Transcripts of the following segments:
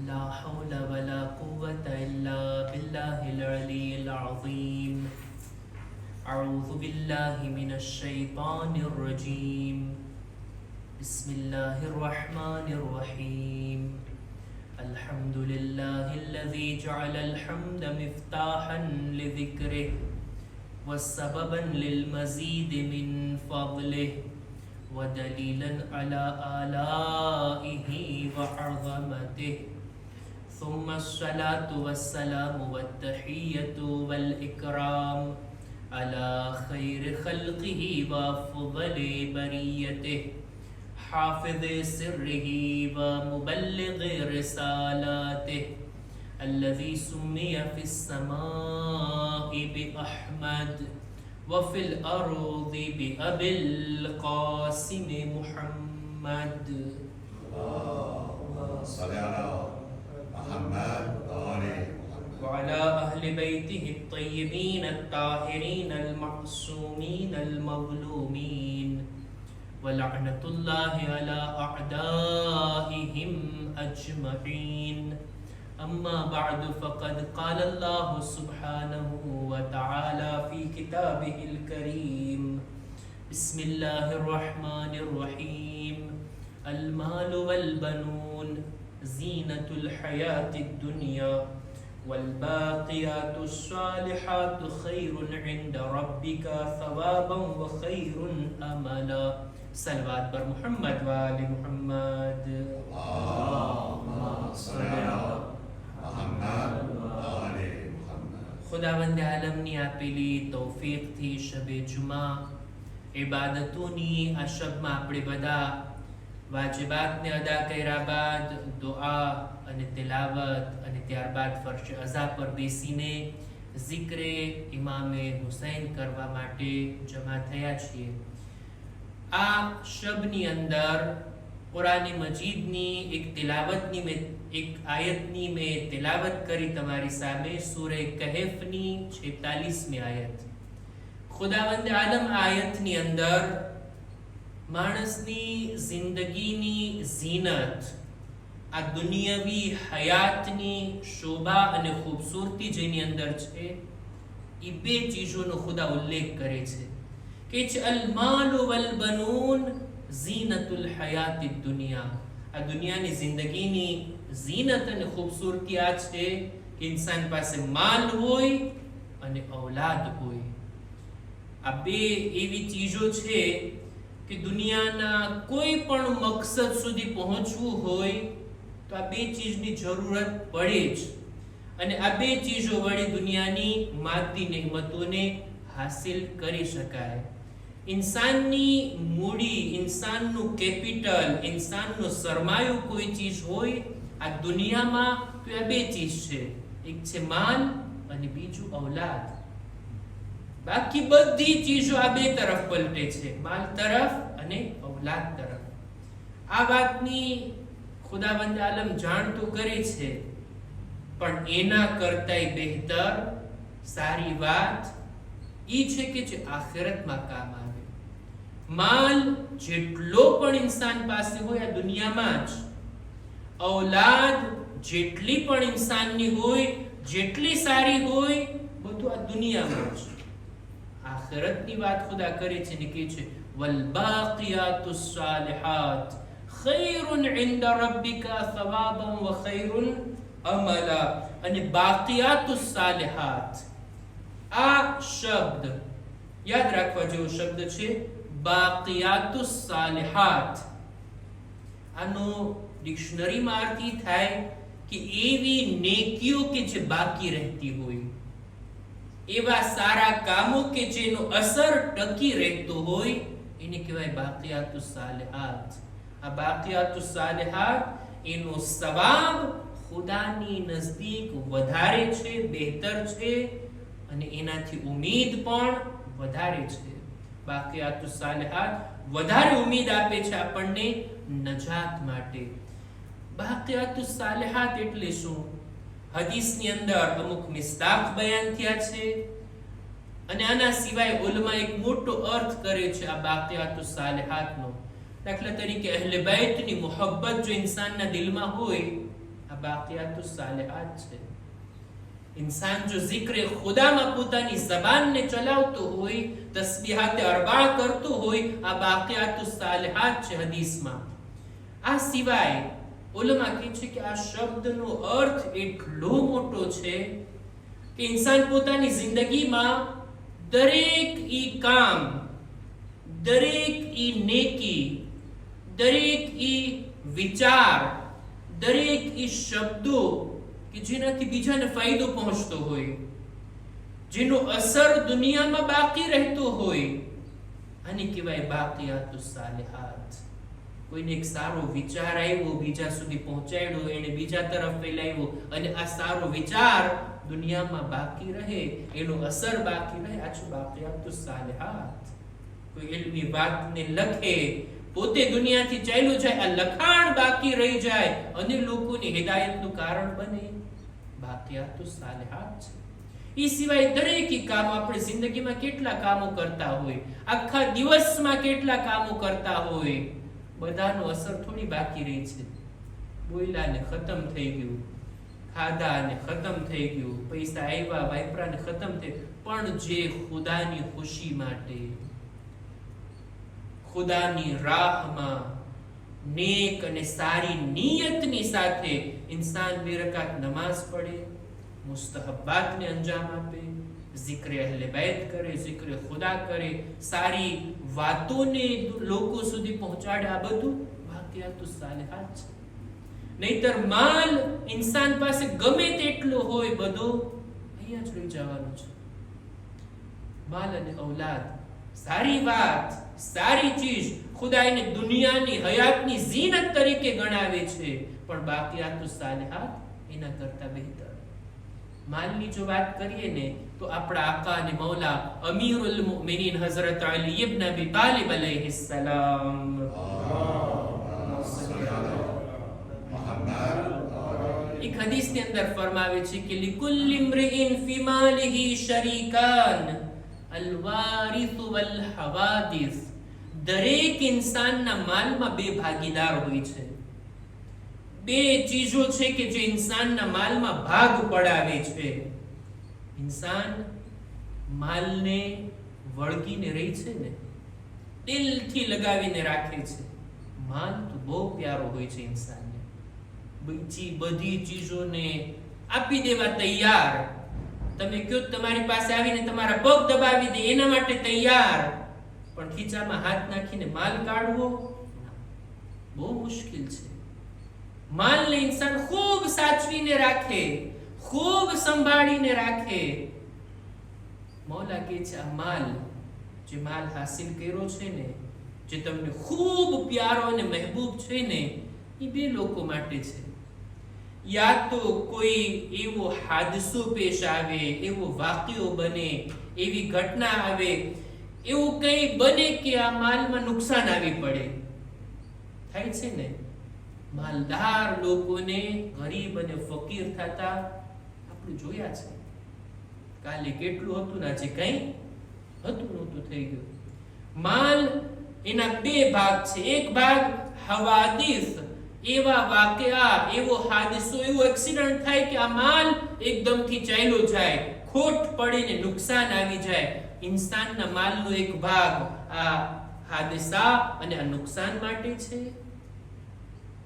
لا حول ولا قوة إلا بالله العلي العظيم. أعوذ بالله من الشيطان الرجيم. بسم الله الرحمن الرحيم. الحمد لله الذي جعل الحمد مفتاحا لذكره وسببا للمزيد من فضله ودليلا على آلائه وعظمته. ثم الصلاة والسلام والتحية والإكرام على خير خلقه وأفضل بريته حافظ سره ومبلغ رسالاته الذي سمي في السماء بأحمد وفي الأرض بأبي القاسم محمد. اللهم صل على محمد وعلى أهل بيته الطيبين الطاهرين المعصومين المظلومين ولعنة الله على أعدائهم أجمعين. أما بعد فقد قال الله سبحانه وتعالى في كتابه الكريم. بسم الله الرحمن الرحيم. المال والبنون زينة الحياة الدنيا والباقيات الصالحات خير عند ربك ثوابا وخير أملا. صلوات بر محمد وآل محمد. اللهم صل على محمد وآل محمد. ખુદાવંદ આલમની આપેલી તૌફીકથી શબે જુમા ઇબાદતોની આ શબમાં આપણે બધા વાજિબાતને અદા કર્યા બાદ દુઆ અને તિલાવત અને ત્યારબાદ ફર્શ અઝા પર બેસીને ઝિક્રે ઇમામે હુસૈન કરવા માટે જમા થયા છીએ. આ શબની અંદર કુરાન મજીદની એક આયતની મેં તિલાવત કરી તમારી સામે સૂરે કહેફની 46મી આયત. ખુદાવંદ આલમ આયતની અંદર માણસની જિંદગીની ઝીનત, આ દુનિયાવી હયાતની શોભા અને ખૂબસૂરતી જેની અંદર છે એ બે ચીજોનો ખુદા ઉલ્લેખ કરે છે કે અલ માલ વલ બનૂન ઝીનતુલ હયાતી દુનિયા. આ દુનિયાની જિંદગીની ઝીનત અને ખૂબસૂરતી આ છે કે ઇન્સાન પાસે માલ હોય અને ઔલાદ હોય. આ બે એવી ચીજો છે કે દુનિયાના કોઈ પણ મકસદ સુધી પહોંચવું હોય તો આ બે ચીજની જરૂરત પડે જ. અને આ બે ચીજો વડે દુનિયાની માદી નેમતોને હાસિલ કરી શકાય. ઇન્સાનની મૂડી, ઇન્સાનનું કેપિટલ, ઇન્સાનનો સરમાયો કોઈ ચીજ હોય આ દુનિયામાં તો આ બે ચીજ છે. એક છે માલ અને બીજું ઔલાદ. બાકી બધી ચીજો આ બે તરફ પલટે છે, માલ તરફ અને ઔલાદ તરફ. આ વાતની ખુદાવંદ આલમ જાણ તો કરે છે, પણ એના કરતાંય બહેતર સારી વાત ઈ છે કે જે આખિરતમાં કામ આવે. માલ જેટલો પણ ઇન્સાન પાસે હોય આ દુનિયામાં જ, ઔલાદ જેટલી પણ ઇન્સાનની હોય, જેટલી સારી હોય, બધું આ દુનિયામાં જ. આખિરતની વાત ખુદા કરે છે ને કે છે વલ બાકિયાતુસ સાલિહાત ખૈરુન ઇન્દા રબ્બિકા સવાબન વ ખૈરુન અમલા. અને બાકિયાતુસ સાલિહાત આ શબ્દ યાદ રાખવા જેવો શબ્દ છે. બાકિયાતુસ સાલિહાત આનો ડિક્શનરીમાં અર્થ થાય કે એવી નેકીઓ કે જે બાકી રહેતી હોય, એવા સારા કામો કે જેનો અસર ટકી રહેતો હોય એને કહેવાય બાકિયાતુસ સાલિહાત. આ બાકિયાતુસ સાલિહાત એનો સવાબ ખુદાની નજદીક વધારે છે, બહેતર છે અને એનાથી ઉમ્મીદ પણ વધારે છે. બાકિયાતુસ સાલિહાત વધારે ઉમ્મીદ આપે છે આપણને નજાત માટે. બાકિયાતુસ સાલિહાત એટલે શું? હદીસની અંદર અમુક મિસ્દાક બયાન થયા છે અને આના સિવાય ઉલમા એક મોટો અર્થ કરે છે આ બાકિયાતુસ સાલિહાતનો. દાખલા તરીકે અહલે બૈતની મોહબ્બત જો ઇન્સાનના દિલમાં હોય આ બાકિયાતુસ સાલિહાત છે. इंसान जो जिक्र खुदा में પોતાની જબાનને ચલાવતો હોય, તસ્બીહાત અરબા કરતો હોય, આ બાકિયાતુસ સાલિહાત છે હદીસમાં. આ સિવાય ઉલમા કહે છે કે આ શબ્દનો અર્થ એટલો મોટો છે કે ઇન્સાન પોતાની જિંદગીમાં દરેક ઈ કામ, દરેક ઈ નેકી, દરેક ઈ વિચાર, દરેક ઈ શબ્દો કે જેનાથી બીજાને ફાયદો પહોંચતો હોય, જેનો અસર દુનિયામાં બાકી રહેતો હોય, આને કહેવાય બાકિયાતુસ સાલિહાત. કોઈને એક સારો વિચાર આવ્યો, બીજા સુધી પહોંચાડ્યો, એને બીજા તરફ ફેલાવ્યો, અને આ સારો વિચાર દુનિયામાં બાકી રહે, એનો અસર બાકી રહે, આ છે બાકિયાતુસ સાલિહાત. કોઈ ઇલ્મી વાતને લખે, પોતે દુનિયાથી ચાલ્યો જાય, આ લખાણ બાકી રહી જાય અને લોકોની હિદાયતનું કારણ બને, બાકિયાતુસ સાલિહાત છે. એ સિવાય દરેક કામો, આપણે જિંદગીમાં કેટલા કામો કરતા હોય, આખા દિવસમાં કેટલા કામો કરતા હોય, બધાનો અસર થોડી બાકી રહી છે. બોયલા ને ખતમ થઈ ગયું, ખાધા ને ખતમ થઈ ગયું, પૈસા આવ્યા વાપરા ને ખતમ થઈ, પણ જે ખુદાની ખુશી માટે, ખુદાની રાહમાં નેક અને સારી નિયતની સાથે ઇન્સાન બે રકાત નમાઝ પઢે, મુસ્તહબ્બાતને અંજામ આપે, ઝિક્ર અહલે बैत કરે, ઝિક્ર ખુદા કરે, સારી વાતોને લોકો સુધી પહોંચાડે, આ બધું બાકિયાતુસ સાલિહાત છે. નહીતર માલ ઇન્સાન પાસે ગમે તેટલો હોય, બધો અહીંયા જ રહી જવાનો છે. માલ અને ઔલાદ સારી વાત, સારી ચીજ, ખુદા એને દુનિયાની હયાતની ઝીનત તરીકે ગણાવે છે, પણ બાકિયાતુસ સાલિહાત એના કરતા બહેતર. માલની જો વાત કરીએ ને તો આપણા આકા અને મૌલા અમીરુલ મુમિનીન હઝરત અલી ઇબ્ન અબી તાલિબ અલૈહિસ સલામ એક હદીસની અંદર ફરમાવે છે કે લિકુલ્લિ ઇમ્રિઇન ફી માલિહી શરીકાન અલ-વારિસ વલ હવાદિસ. દરેક ઇન્સાનના માલમાં બે ભાગીદાર હોય છે. બે ચીજો છે કે જે ઇન્સાનના માલમાં ભાગ પડાવે છે. ઇન્સાન માલને વળગીને રહી છે ને, દિલથી લગાવીને રાખે છે. માલ તો બહુ પ્યારો હોય છે ઇન્સાનને, બીજી બધી ચીજોને આપી દેવા તૈયાર. તમે કયો તમારી પાસે આવીને તમારા પગ દબાવી દે, એના માટે તૈયાર, પણ ખીચામાં હાથ નાખીને માલ કાઢવો બહુ મુશ્કેલ છે. માલને ઇન્સાન ખૂબ સાચવીને રાખે, ખૂબ સંભાળીને રાખે. મૌલા કહે છે આ માલ, જે માલ હાસિલ કર્યો છે ને, જે તમને ખૂબ પ્યારો અને મહેબૂબ છે ને, એ બે લોકો માટે છે. યા તો કોઈ એવો હાદસો પેશ આવે, એવો વાક્યો બને, એવી ઘટના આવે, એવું કંઈ બને કે આ માલમાં નુકસાન આવી પડે. થાય છે ને, માલદાર લોકોને ગરીબ અને ફકીર થતા આપણે જોયા છે. કાલે કેટલું હતું ને આજે કઈ હતું નહોતું થઈ ગયું. માલ એના બે ભાગ છે. એક ભાગ હવાદિસ, એવા વાકયા, એવો હાદસો, એવો એક્સિડન્ટ થાય કે આ માલ એકદમથી ચાલ્યો જાય, ખોટ પડે ને નુકસાન આવી જાય. ઇન્સાનના માલનો એક ભાગ આ હાદસા અને આ નુકસાન માટે છે.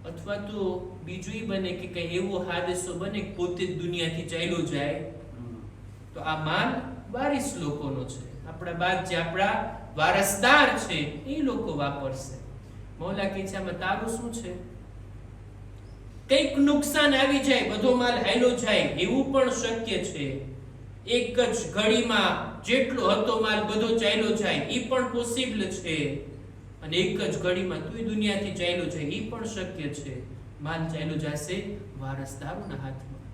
અથવા તો બીજું બને કે કઈ એવો હાદસો બને કે પોતે દુનિયાથી ચાલ્યો જાય, તો આ માલ વારિસ લોકોનો છે. આપણા બાદ જે આપણા વારસદાર છે એ લોકો વાપરશે. મૌલા કહે છે આમાં તારું શું છે? કઈક નુકસાન આવી જાય, બધો માલ હાલ્યો જાય, એવું પણ શક્ય છે. એક જ ઘડીમાં જેટલો હતો માલ બધો ચાલ્યો જાય, એ પણ પોસિબલ છે. અને એક જ ઘડીમાં તું દુનિયાથી ચાલ્યો જાય, એ પણ શક્ય છે. માલ ચાલ્યો જશે વારસદારોના હાથમાં.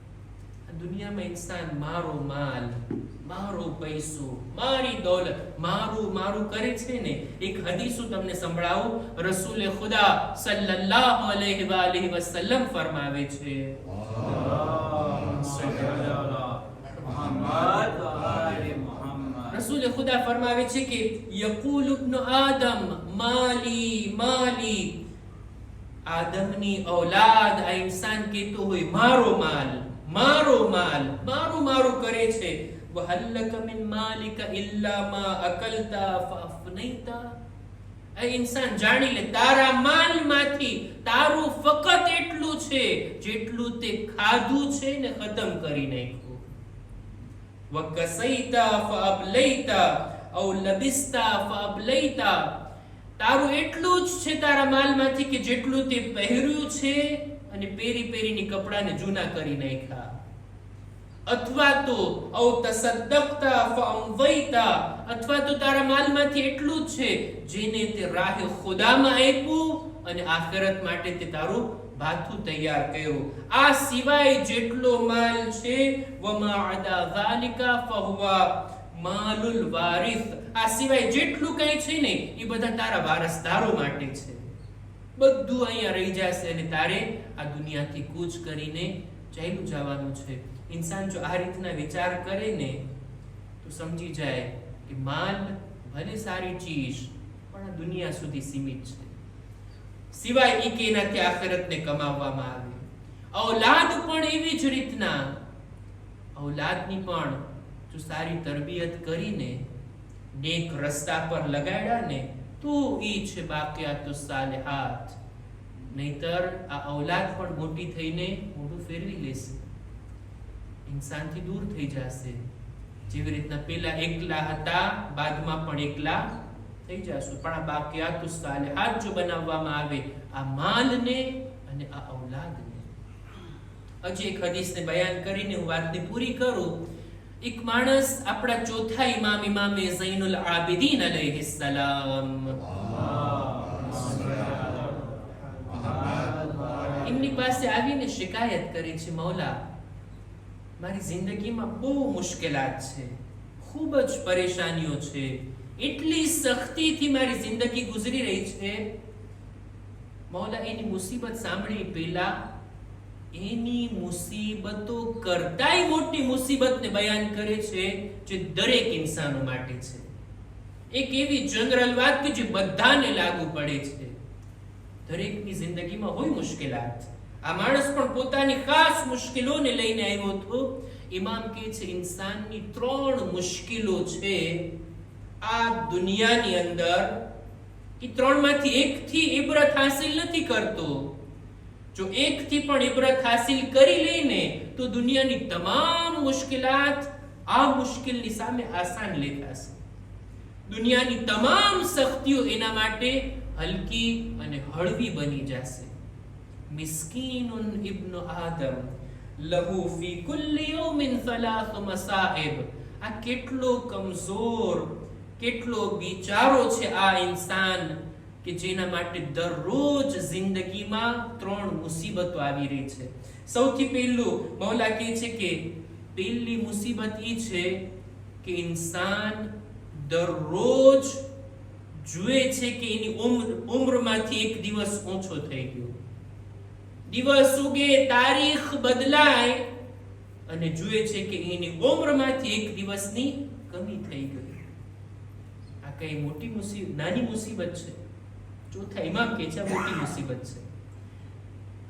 આ દુનિયામાં ઇન્સાન મારો માલ, મારો પૈસો, મારી દોલત, મારું મારું કરે છે ને. એક હદીસ તમને સંભળાવું. રસૂલ ખુદા સલ્લલ્લાહુ અલૈહિ વસલ્લમ ફરમાવે છે, રસૂલ ખુદા ફરમાવે છે કે યકૂલ ઇબ્ન આદમ માલી માલી. આદમની ઔલાદ આ ઇન્સાન કહેતો હોય મારો માલ, મારો માલ, મારું મારું કરે છે. વહલ્લક મિન માલિક ઇલ્લા મા અકલતા ફઅફનૈતા. આ ઇન્સાન જાણી લે તારા માલમાંથી તારું ફક્ત એટલું છે જેટલું તે ખાધું છે ને ખતમ કરી નાખ્યું. વકસૈતા ફઅબલૈતા ઔ લબિસ્તા ફઅબલૈતા. તારું એટલું જ છે તારા માલમાંથી કે જેટલું તે પહેર્યું છે અને પેરી પેરીની કપડાને જૂના કરી નાખ્યા. અથવા તો ઔ તસદ્દકતા ફઅમવૈતા. અથવા તો તારા માલમાંથી એટલું જ છે જેને તે રાહે ખુદામાં આપ્યું અને આખિરત માટે તે તારું ભાથું તૈયાર કર્યું. આ સિવાય જેટલો માલ છે વમા અદા ઝાલિકા ફહુવા માલુલ વારિસ. આ સિવાય જેટલું કઈ છે ને એ બધા તારા વારસદારો માટે છે. બધું અહીંયા રહી જશે અને તારે આ દુનિયાથી કૂચ કરીને ચાલ્યું જવાનું છે. ઇન્સાન જો આ રીતના વિચાર કરે ને તો સમજી જાય કે માલ ભલે સારી ચીજ પણ આ દુનિયા સુધી સીમિત છે, સિવાય એ કે એનાથી આખિરતને કમાવવામાં આવે. ઔલાદ પણ એવી જ રીતના, ઔલાદની પણ જો સારી તરબિયત કરીને નેક રસ્તા પર લગાડ્યા ને તો ઈ છે બાકિયાતુસ સાલિહાત. નહીતર આ ઔલાદ પણ મોટી થઈને મોઢું ફેરવી લેશે, ઇન્સાનથી દૂર થઈ જશે. જેવી રીતના પેલા એકલા હતા બાદમાં પણ એકલા થઈ જશે. પણ આ બાકિયાતુસ સાલિહાત જો બનાવવામાં આવે આ માલને અને આ ઔલાદને. હજી એક હદીસને બયાન કરીને હું વાતને પૂરી કરું. એક માણસ આપણા ચોથા ઇમામ ઇમામે ઝૈનુલ આબિદીન અલૈહિસ સલામ એમની પાસે આવીને શિકાયત કરે છે, મૌલા મારી જિંદગીમાં બહુ મુશ્કેલાત છે, ખૂબ જ પરેશાનીઓ છે, એટલી સખ્તીથી મારી જિંદગી ગુજરી રહી છે. મૌલા એની મુસીબત સાંભળી પહેલા એની મુસીબતો કરતાય મોટી મુસીબતને બયાન કરે છે જે દરેક ઇન્સાનો માટે છે. એક એવી જનરલ વાત કે જે બધાને લાગુ પડે છે. દરેકની જિંદગીમાં હોય મુશ્કેલાત. આ માણસ પણ પોતાની ખાસ મુશ્કેલોને લઈને આવ્યો હતો. ઇમામ કહે છે ઇન્સાનની 3 મુશ્કેલો છે આ દુનિયાની અંદર. એ 3માંથી એકથી ઇબરત હાસિલ નથી કરતો. જો એકથી પણ ઇબરત હાસિલ કરી લઈને તો દુનિયાની તમામ મુશ્કેલાત આ મુશ્કેલની સામે આસાન લેખાશે. દુનિયાની તમામ સખ્તીઓ એના માટે હલકી અને હળવી બની જશે. મિસ્કીનુન ઇબ્નુ આદમ લહુ ફી કુલ્લી યૌમિન 3 મસાઇબ. આ કેટલો કમજોર, કેટલો બિચારો છે આ ઇન્સાન કે જેના માટે દરરોજ જિંદગીમાં 3 મુસીબતો આવી રહી છે. સૌથી પહેલું મૌલા કહે છે કે પહેલી મુસીબત એ છે કે ઇન્સાન દરરોજ જુએ છે કે એની ઉંમરમાંથી એક દિવસ ઓછો થઈ ગયો. દિવસ ઉગે, તારીખ બદલાય અને જુએ છે કે એની ઉંમરમાંથી એક દિવસની કમી થઈ ગઈ. આ કઈ મોટી મુસીબત, નાની મુસીબત છે? ચોથા ઇમામ કહે છે મોટી મુસીબત છે.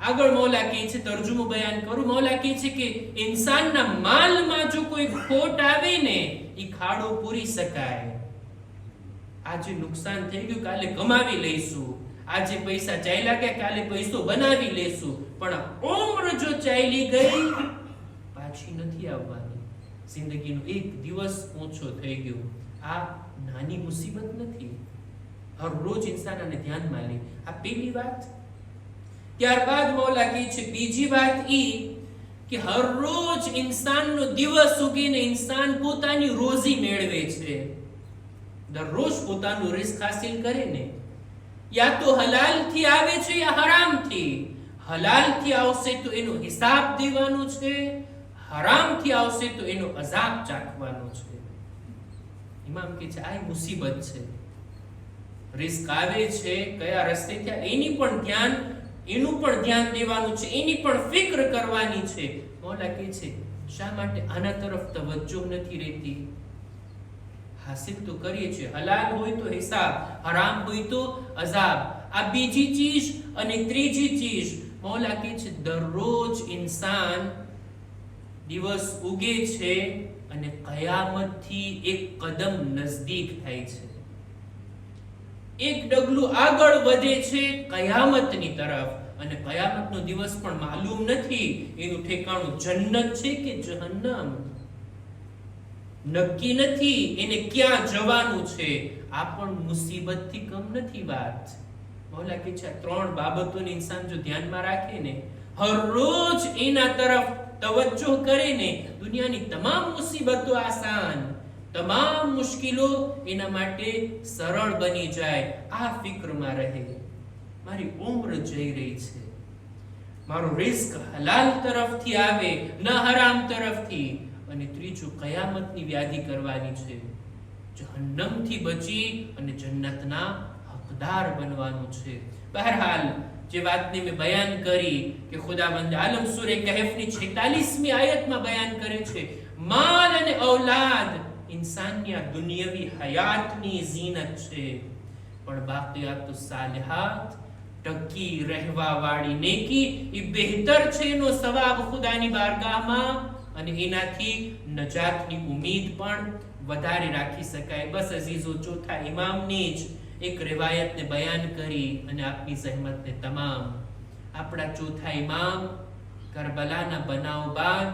આગળ મૌલા કહે છે, તર્જુમો બયાન કરું, મૌલા કહે છે કે ઇન્સાનના માલમાં જો કોઈ ખોટ આવે ને એ ખાડો પૂરી શકાય. આજે નુકસાન થઈ ગયું, કાલે કમાવી લઈશું. આજે પૈસા ચાલ્યા ગયા, કાલે પૈસો બનાવી લેશું. પણ ઉંમર જો ચાલી ગઈ પાછી નથી આવવાની. જિંદગીનો એક દિવસ ઓછો થઈ ગયો. આ નાની મુસીબત નથી. હર રોજ ઇન્સાન આને ધ્યાનમાં લે. આ પહેલી વાત. ત્યારબાદ મૌલા કહે છે બીજી વાત ઈ કે હર રોજ ઇન્સાનનો દિવસ ઉગીને ઇન્સાન પોતાની રોજી મેળવે છે. દરરોજ પોતાનું રિસ્ક હાસિલ કરે ને, યા તો હલાલથી આવે છે યા હરામથી. હલાલથી આવશે તો એનો હિસાબ દેવાનો છે, હરામથી આવશે તો એનો અઝાબ ચાખવાનો છે. ઇમામ કહે છે આ મુસીબત છે. રિસ્ક આવે છે કયા રસ્તે થયા એનું પણ ધ્યાન દેવાનું છે, એની પણ ફિક્ર કરવાની છે. મૌલા કહે છે શા માટે આના તરફ તવજ્જો નથી રહેતી? હાસિલ તો કરીએ છીએ, હલાલ હોય તો હિસાબ, હરામ હોય તો અઝાબ. આ બીજી ચીજ અને ત્રીજી ચીજ. મૌલા કહે છે દરરોજ ઇન્સાન દિવસ ઉગે છે અને કયામતથી એક કદમ નજદીક થાય છે, એક ડગલું આગળ વધે છે કયામતની તરફ. અને કયામતનો દિવસ પણ માલુમ નથી, એનું ઠેકાણું જન્નત છે કે જહન્નમ નક્કી નથી, એને ક્યાં જવાનું છે આ પણ મુસીબતથી કમ નથી વાત. મૌલા કહે છે આ ત્રણ બાબતોને ઇન્સાન જો ધ્યાનમાં રાખે ને, હરરોજ એના તરફ તવજ્જો કરે ને, દુનિયાની તમામ મુસીબતો આસાન, તમામ મુશ્કેલો એના માટે સરળ બની જાય. આ ફિક્રમાં રહે મારી ઉંમર જઈ રહી છે, મારો રિસ્ક હલાલ તરફથી આવે ન હરામ તરફથી. અને ત્રીજું કયામતની વ્યાધિ કરવાની છે, જહન્નમથી બચી અને જન્નતના હકદાર બનવાનું છે. બહરહાલ જે વાતને મેં બયાન કરી કે ખુદાવંદ આલમ સૂરે કહેફની 46મી આયતમાં બયાન કરે છે માલ અને ઔલાદ ઇન્સાનની આ દુનિયાવી હયાતની ઝીનત છે, પણ બાકિયાતુ સાલિહાત ટકી રહેવા વાળી નેકી એ બહેતર છે, એનો સવાબ ખુદાની બારગાહમાં, અને એનાથી નજાતની ઉમ્મીદ પણ વધારે રાખી શકાય. બસ અઝીઝો, ચોથા ઇમામની જ એક riwayatને બયાન કરી અને આપની સહેમતને તમામ. આપણા ચોથા ઇમામ કરબલાના બનાવ બાદ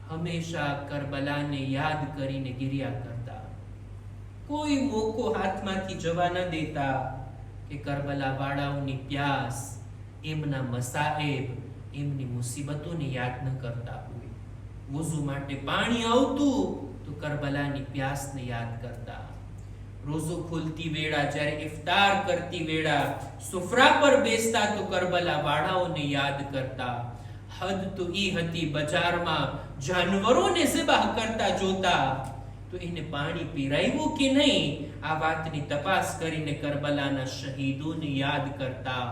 હંમેશા કરબલાને યાદ કરીને ગિરિયા કરતા, કોઈ મોકો હાથમાંથી જવા ન દેતા કે કરબલા વાળાઓની પ્યાસ, એમના મસાએબ, એમની મુસીબતોને યાદ ન કરતા હોય. વુઝુ માટે પાણી આવતું તો કરબલાની પ્યાસને યાદ કરતા. રોઝો ખોલતી વેળા, જ્યારે ઇફતાર કરતી વેળા સુફરા પર બેસતા તો કરબલા વાળાઓને યાદ કરતા. હદ તો ઈ હતી બજારમાં જાનવરોને ઝિબાહ કરતા જોતા તો એને પાણી પીરાયું કે નહીં આ વાતની તપાસ કરીને કરબલાના શહીદોને યાદ કરતા.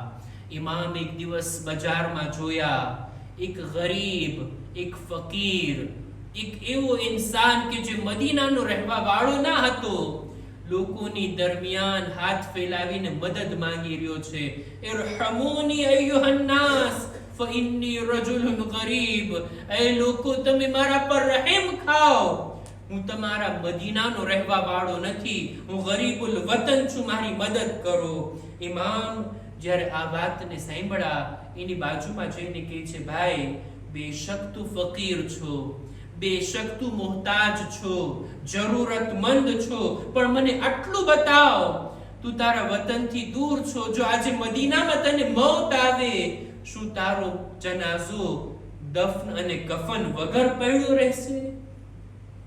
ઇમામ એક દિવસ બજારમાં જોયા એક ગરીબ, એક ફકીર, એક એવો ઇન્સાન કે જે મદીનાનો રહેવા વાળો ના હતો, લોકોની દરમિયાન હાથ ફેલાવીને મદદ માંગી રહ્યો છે. ઇરહમૂની અય્યુહન નાસ ફઇન્ની રજુલુન ગરીબ, એ લોકો તમે મારા પર રહેમ ખાઓ, હું તમારા મદીનાનો રહેવા વાળો નથી, હું ગરીબુલ વતન છું, મારી મદદ કરો. ઇમામ જ્યારે આ વાતને સાંભળ્યા એની બાજુમાં જઈને કહે છે ભાઈ, બેશક તું ફકીર છો, બેશક તું મોહતાજ છો, જરૂરતમંદ છો, પણ મને આટલું બતાવ, તું તારા વતનથી દૂર છો, જો આજે મદીનામાં તને મોત આવે, શું તારો જનાઝો દફન અને કફન વગર પડ્યો રહેશે?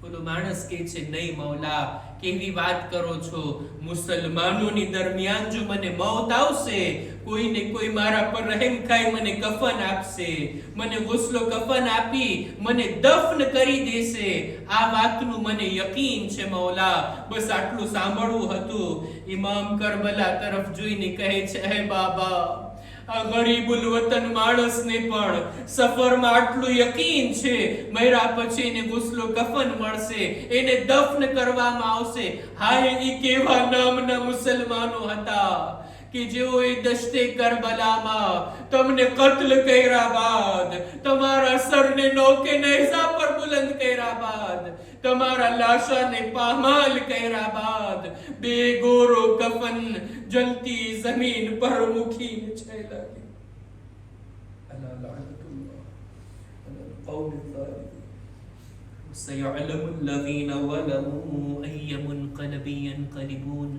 બોલો માણસ કહે છે નહીં મૌલા, કેવી વાત કરો છો, મુસલમાનોની દરમિયાન જો મને મોત આવશે, કોઈને કોઈ મારા પર રહેમ ખાઈ મને કફન આપશે, મને ગુસ્લો કફન આપી મને દફન કરી દેશે, આ વાતનું મને યકીન છે મૌલા, બસ આટલું સાંભળવું હતું. ઇમામ કરબલા તરફ જોઈને કહે છે હે બાબા, આ ગરીબુલ વતન માણસને પણ સફરમાં આટલું યકીન છે મર્યા પછી એને ગુસ્લો કફન મળશે, એને દફન કરવામાં આવશે. હાય એ કેવા નામના મુસલમાનો હતા કે જેઓ એ દશ્તે કરબલામાં તમને કત્લ કર્યા બાદ, તમારા સરને નોકે નેઝા પર બુલંદ કર્યા બાદ, તમારા લાશાને પામાલ કર્યા બાદ બે ગોરો કફન જલતી જમીન પર મૂકીને ચાલ્યા ગયા. અલા લઅનતુલ્લાહ અલા القوم الظالمين سيعلم الذين ظلموا أي منقلب ينقلبون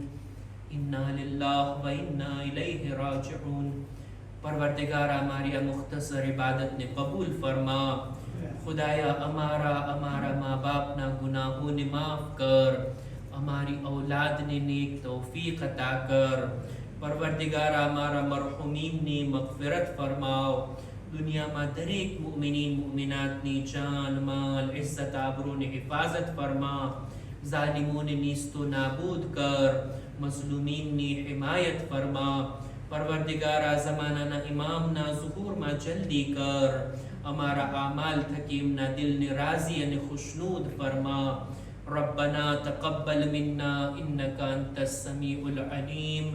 إنا لله وإنا إليه راجعون. परवरदिगार हमारी मुख्तसर इबादत ने कबूल फरमा. खुदाया हमारा माँ बाप ना गुनाहों ने माफ कर, हमारी औलाद ने नेक तौफीक अता कर. परवरदिगार हमारा मरहुमीन ने मगफिरत फरमाओ. दुनिया में दरेक मुमिनीन मुमिनात ने जान माल इज्जत आबरू ने हिफाजत फरमा. जालिमों ने नीस्तो नाबूद कर, मजलूमीन ने हिमायत फरमा. परवरदिगारा ज़माना ना इमाम ना ज़ुहूर मा जल्दी कर. हमारा आमाल थकीम ना दिल ने राज़ी ने खुशनूद फरमा. रब्बना तक़ब्बल मिन्ना इन्नका अंतस समीउल अलीम.